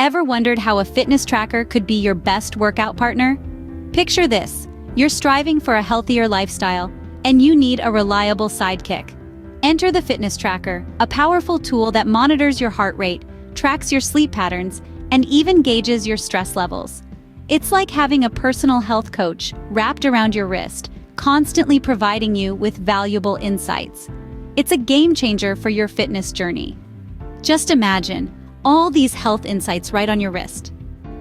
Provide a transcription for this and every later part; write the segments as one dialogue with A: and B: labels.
A: Ever wondered how a fitness tracker could be your best workout partner? Picture this: you're striving for a healthier lifestyle, and you need a reliable sidekick. Enter the fitness tracker, a powerful tool that monitors your heart rate, tracks your sleep patterns, and even gauges your stress levels. It's like having a personal health coach wrapped around your wrist, constantly providing you with valuable insights. It's a game changer for your fitness journey. Just imagine all these health insights right on your wrist.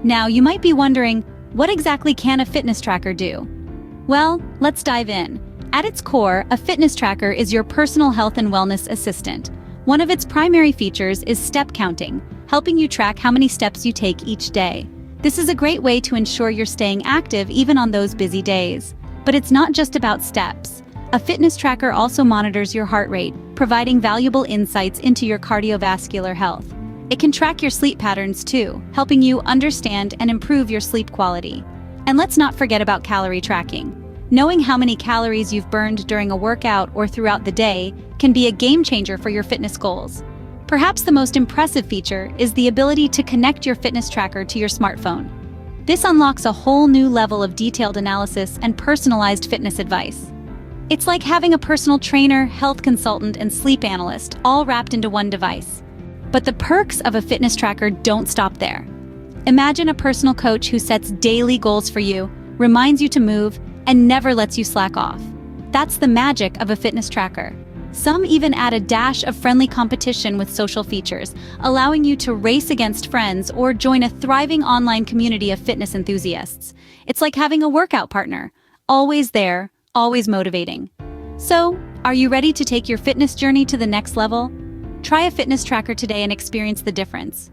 A: Now, you might be wondering, what exactly can a fitness tracker do? Well, let's dive in. At its core, a fitness tracker is your personal health and wellness assistant. One of its primary features is step counting, helping you track how many steps you take each day. This is a great way to ensure you're staying active even on those busy days. But it's not just about steps. A fitness tracker also monitors your heart rate, providing valuable insights into your cardiovascular health. It can track your sleep patterns too, helping you understand and improve your sleep quality. And let's not forget about calorie tracking. Knowing how many calories you've burned during a workout or throughout the day can be a game changer for your fitness goals. Perhaps the most impressive feature is the ability to connect your fitness tracker to your smartphone. This unlocks a whole new level of detailed analysis and personalized fitness advice. It's like having a personal trainer, health consultant, and sleep analyst all wrapped into one device. But the perks of a fitness tracker don't stop there. Imagine a personal coach who sets daily goals for you, reminds you to move, and never lets you slack off. That's the magic of a fitness tracker. Some even add a dash of friendly competition with social features, allowing you to race against friends or join a thriving online community of fitness enthusiasts. It's like having a workout partner, always there, always motivating. So, are you ready to take your fitness journey to the next level? Try a fitness tracker today and experience the difference.